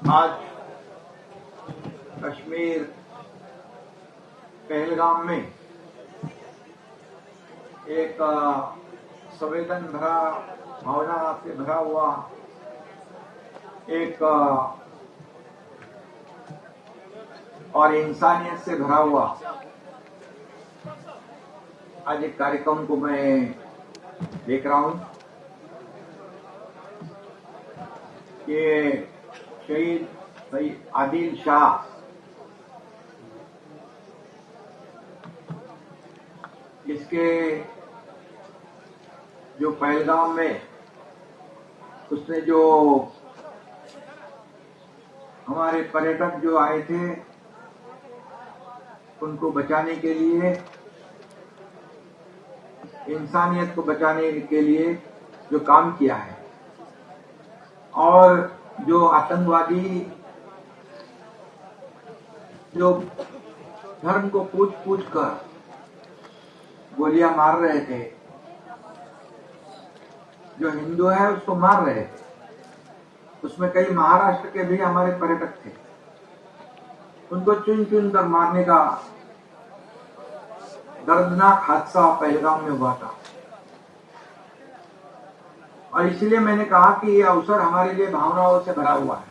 आज कश्मीर पहलगाम में एक संवेदन भरा, भावना से भरा हुआ एक और इंसानियत से भरा हुआ आज एक कार्यक्रम को मैं देख रहा हूं। ये शहीद भाई आदिल शाह इसके जो पहलगाम में उसने जो हमारे पर्यटक जो आए थे उनको बचाने के लिए, इंसानियत को बचाने के लिए जो काम किया है, और जो आतंकवादी जो धर्म को पूछ पूछ कर गोलियां मार रहे थे, जो हिंदू है उसको मार रहे थे, उसमें कई महाराष्ट्र के भी हमारे पर्यटक थे, उनको चुन चुन कर मारने का दर्दनाक हादसा पहलगाम में हुआ था। और इसलिए मैंने कहा कि ये अवसर हमारे लिए भावनाओं से भरा हुआ है।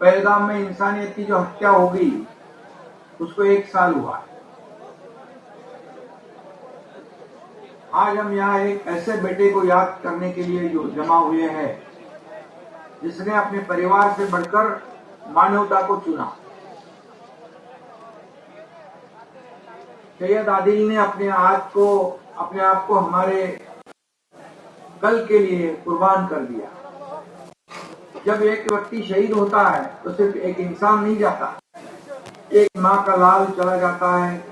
पहलगाम में इंसानियत की जो हत्या हो गई उसको 1 साल हुआ है। आज हम यहाँ एक ऐसे बेटे को याद करने के लिए जो जमा हुए हैं जिसने अपने परिवार से बढ़कर मानवता को चुना। सैयद आदिल ने अपने आप को हमारे कल के लिए कुर्बान कर दिया। जब एक व्यक्ति शहीद होता है तो सिर्फ एक इंसान नहीं जाता, एक माँ का लाल चला जाता है,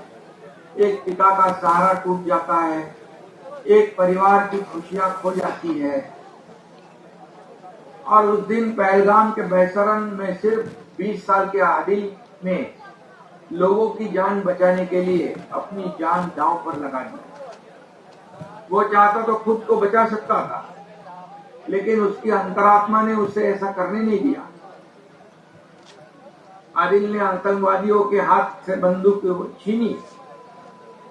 एक पिता का सहारा टूट जाता है, एक परिवार की खुशियां खो जाती है। और उस दिन पहलगाम के बेसरन में सिर्फ 20 साल के आदिल ने लोगों की जान बचाने के लिए अपनी जान दांव पर लगा दी। वो चाहता तो खुद को बचा सकता था, लेकिन उसकी अंतरात्मा ने उसे ऐसा करने नहीं दिया। आदिल ने आतंकवादियों के हाथ से बंदूक छीनी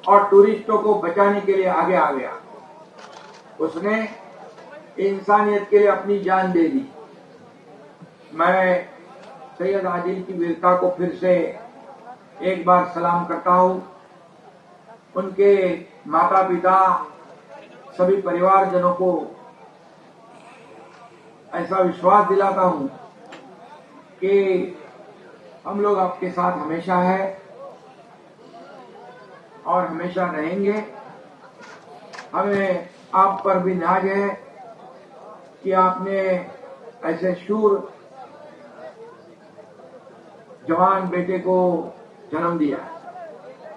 और टूरिस्टों को बचाने के लिए आगे आ गया। उसने इंसानियत के लिए अपनी जान दे दी। मैं सैयद आदिल की वीरता को फिर से एक बार सलाम करता हूं। उनके माता पिता सभी परिवारजनों को ऐसा विश्वास दिलाता हूं कि हम लोग आपके साथ हमेशा है और हमेशा रहेंगे। हमें आप पर भी नाज है कि आपने ऐसे शूर जवान बेटे को जन्म दिया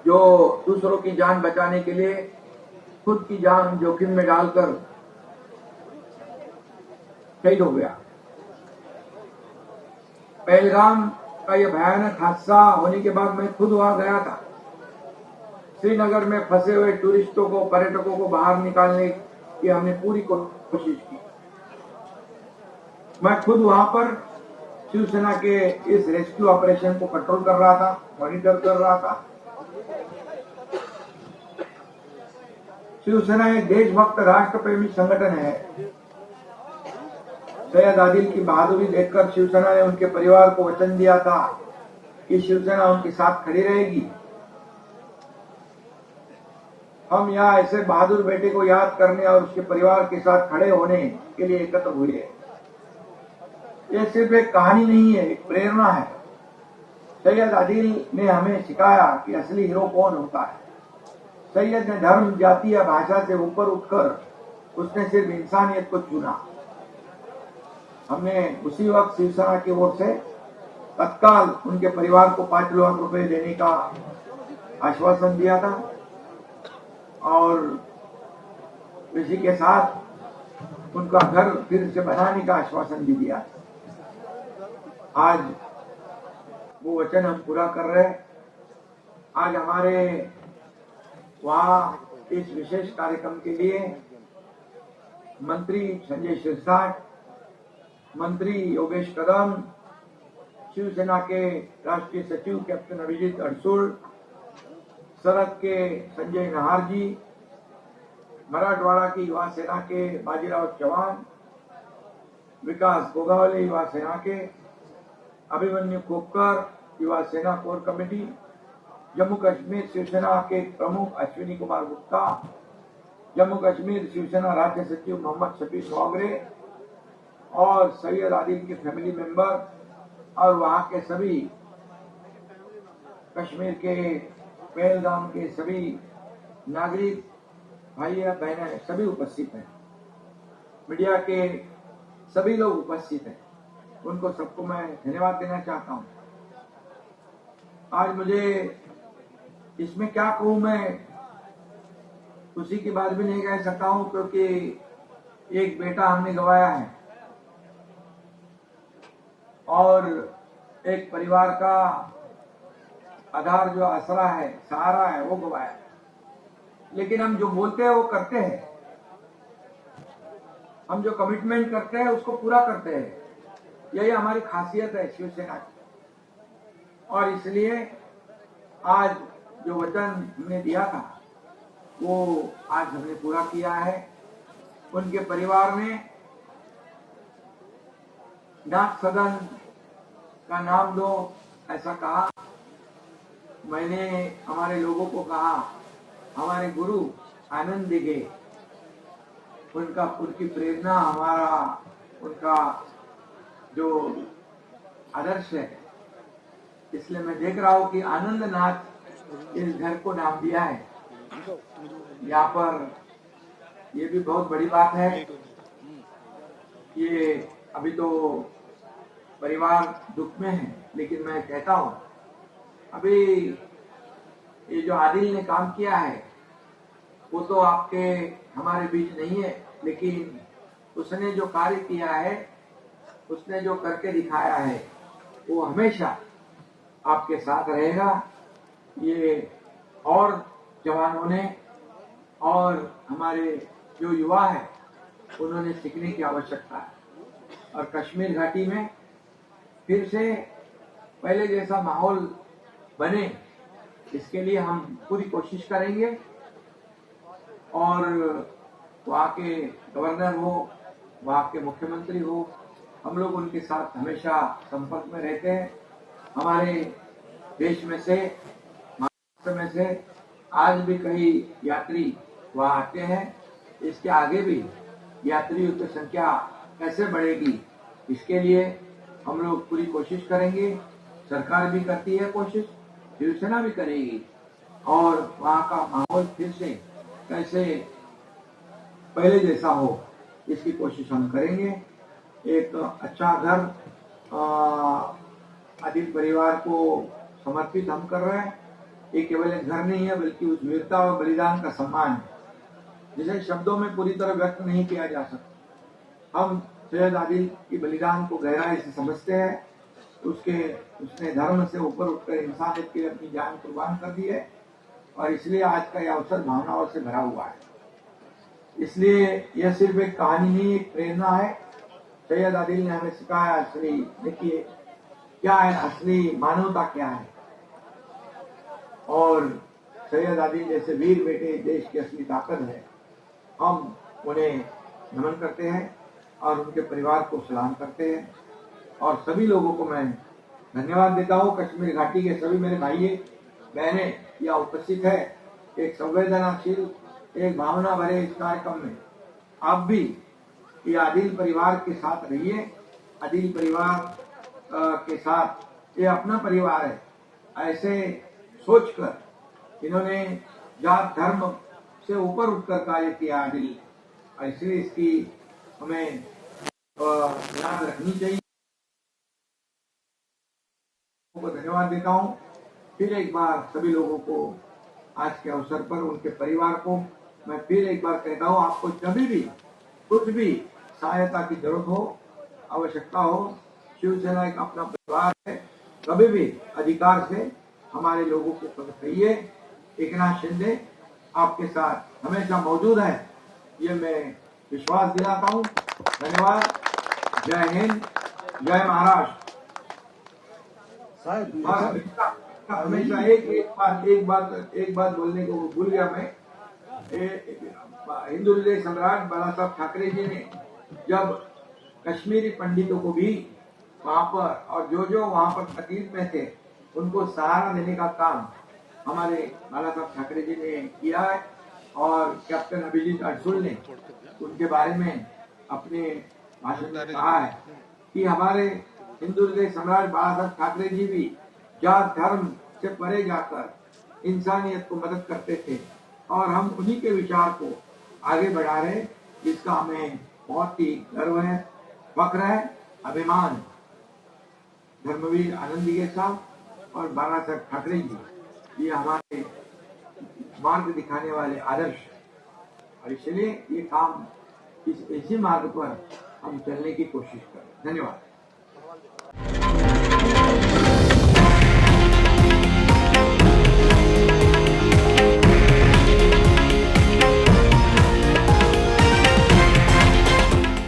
जो दूसरों की जान बचाने के लिए खुद की जान जोखिम में डालकर शहीद हो गया। पहलगाम का यह भयानक हादसा होने के बाद मैं खुद वहां गया था। श्रीनगर में फंसे हुए टूरिस्टों को, पर्यटकों को बाहर निकालने की हमने पूरी कोशिश की। मैं खुद वहां पर शिवसेना के इस रेस्क्यू ऑपरेशन को कंट्रोल कर रहा था, मॉनिटर कर रहा था। शिवसेना एक देशभक्त राष्ट्र प्रेमी संगठन है। सैयद आदिल की बहादुरी देखकर शिवसेना ने उनके परिवार को वचन दिया था कि शिवसेना उनके साथ खड़ी रहेगी। हम यहाँ ऐसे बहादुर बेटे को याद करने और उसके परिवार के साथ खड़े होने के लिए एकत्र हुए। ये सिर्फ एक कहानी नहीं है, एक प्रेरणा है। सैयद आदिल ने हमें सिखाया कि असली हीरो कौन होता है। सैयद ने धर्म, जाति या भाषा से ऊपर उठकर उसने सिर्फ इंसानियत को चुना। हमने उसी वक्त शिवसेना की ओर से तत्काल उनके परिवार को 5 लाख रुपए देने का आश्वासन दिया था और इसी के साथ उनका घर फिर से बनाने का आश्वासन भी दिया। आज वो वचन हम पूरा कर रहे हैं। आज हमारे वहाँ इस विशेष कार्यक्रम के लिए मंत्री संजय शिरसाट, मंत्री योगेश कदम, शिवसेना के राष्ट्रीय सचिव कैप्टन अभिजीत अड़सुल, सरहद के संजय नाहर जी, मराठवाड़ा की युवा सेना के बाजीराव चौहान, विकास गोगावले युवा सेना के, अभिमन्यु खोपकर युवा सेना कोर कमेटी, जम्मू कश्मीर शिवसेना के प्रमुख अश्विनी कुमार गुप्ता, जम्मू कश्मीर शिवसेना राज्य सचिव मोहम्मद शफी सौगरे और सैयद आदिल के फैमिली मेंबर और वहां के सभी कश्मीर के पहलगाम के सभी नागरिक भाई बहनें सभी उपस्थित हैं। मीडिया के सभी लोग उपस्थित हैं, उनको सबको मैं धन्यवाद देना चाहता हूं। आज मुझे इसमें क्या कहूं, मैं खुशी की बात भी नहीं कह सकता हूं, क्योंकि एक बेटा हमने गंवाया है और एक परिवार का आधार जो आसरा है, सहारा है, वो गंवाया। लेकिन हम जो बोलते हैं वो करते हैं, हम जो कमिटमेंट करते हैं उसको पूरा करते हैं। यही हमारी खासियत है शिवसेना की। और इसलिए आज जो वचन हमने दिया था वो आज हमने पूरा किया है। उनके परिवार ने नाथ सदन का नाम दो ऐसा कहा। मैंने हमारे लोगों को कहा, हमारे गुरु आनंद दिघे, उनकी प्रेरणा, हमारा उनका जो आदर्श है, इसलिए मैं देख रहा हूं कि आनंद नाथ इस घर को नाम दिया है। यहाँ पर ये भी बहुत बड़ी बात है। ये अभी तो परिवार दुख में है, लेकिन मैं कहता हूं अभी ये जो आदिल ने काम किया है वो तो आपके हमारे बीच नहीं है, लेकिन उसने जो कार्य किया है, उसने जो करके दिखाया है, वो हमेशा आपके साथ रहेगा। ये और जवानों ने और हमारे जो युवा है उन्होंने सीखने की आवश्यकता है। और कश्मीर घाटी में फिर से पहले जैसा माहौल बने, इसके लिए हम पूरी कोशिश करेंगे। और वहाँ के गवर्नर हो, वहाँ के मुख्यमंत्री हो, हम लोग उनके साथ हमेशा संपर्क में रहते हैं। हमारे देश में से, महाराष्ट्र में से आज भी कई यात्री वहाँ आते हैं। इसके आगे भी यात्रियों की संख्या कैसे बढ़ेगी, इसके लिए हम लोग पूरी कोशिश करेंगे। सरकार भी करती है कोशिश, शिवसेना भी करेगी, और वहाँ का माहौल फिर से कैसे पहले जैसा हो, इसकी कोशिश हम करेंगे। एक अच्छा घर आदिल परिवार को समर्पित हम कर रहे हैं। ये केवल एक घर नहीं है, बल्कि उस वीरता और बलिदान का सम्मान है, जिसे शब्दों में पूरी तरह व्यक्त नहीं किया जा सकता। हम सैयद आदिल की बलिदान को गहराई से समझते हैं। उसने धर्म से ऊपर उठकर इंसानियत के लिए अपनी जान कुर्बान कर दी है, और इसलिए आज का यह अवसर भावनाओं से भरा हुआ है। इसलिए यह सिर्फ एक कहानी नहीं, एक प्रेरणा है। सैयद आदिल ने हमें सिखाया, असली देखिए क्या है, असली मानवता क्या है। और सैयद आदिल जैसे वीर बेटे देश की असली ताकत है। हम उन्हें नमन करते हैं और उनके परिवार को सलाम करते हैं, और सभी लोगों को मैं धन्यवाद देता हूँ। कश्मीर घाटी के सभी मेरे भाई बहनें यहाँ उपस्थित है। एक संवेदनाशील, एक भावना भरे इस कार्यक्रम में आप भी ये आदिल परिवार के साथ रहिए। आदिल परिवार के साथ ये अपना परिवार है, ऐसे सोचकर इन्होंने जात धर्म से ऊपर उठकर कार्य किया आदिल, इसलिए इसकी हमें याद रखनी चाहिए। धन्यवाद देता हूँ फिर एक बार सभी लोगों को। आज के अवसर पर उनके परिवार को मैं फिर एक बार कहता हूँ, आपको जब भी कुछ भी सहायता की जरूरत हो, आवश्यकता हो, शिवसेना एक अपना परिवार है। कभी भी अधिकार से हमारे लोगों को कहिए, एकनाथ शिंदे आपके साथ हमेशा मौजूद है, ये मैं विश्वास दिलाता हूँ। धन्यवाद। जय हिंद, जय महाराष्ट्र। साहेब हमेशा एक बात बोलने को भूल गया मैं। हिंदू हृदय सम्राट बाला साहब ठाकरे जी ने जब कश्मीरी पंडितों को भी वहां पर और जो वहां पर तकलीफ में थे उनको सहारा देने का काम हमारे बाला साहब ठाकरे जी ने किया है। और कैप्टन अभिजीत अडसुल ने उनके बारे में अपने भाषण में कहा है कि हमारे हिंदू हृदय सम्राट बाला साहब ठाकरे जी भी जात धर्म से परे जाकर इंसानियत को मदद करते थे और हम उन्हीं के विचार को आगे बढ़ा रहे, जिसका हमें बहुत ही गर्व है, फख्र है, अभिमान। धर्मवीर आनंदीय साहब और बाला साहब ठाकरे जी ये हमारे मार्ग दिखाने वाले आदर्श है और इसलिए ये काम इसी मार्ग पर हम चलने की कोशिश करें। धन्यवाद।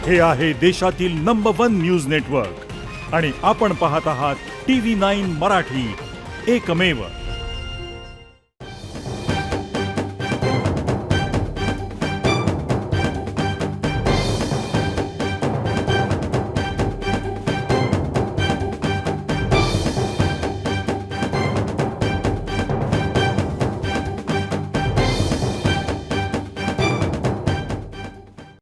हे आहे देशातील नंबर 1 न्यूज नेटवर्क आणि आपण पाहत आहात TV9 मराठी, एकमेव।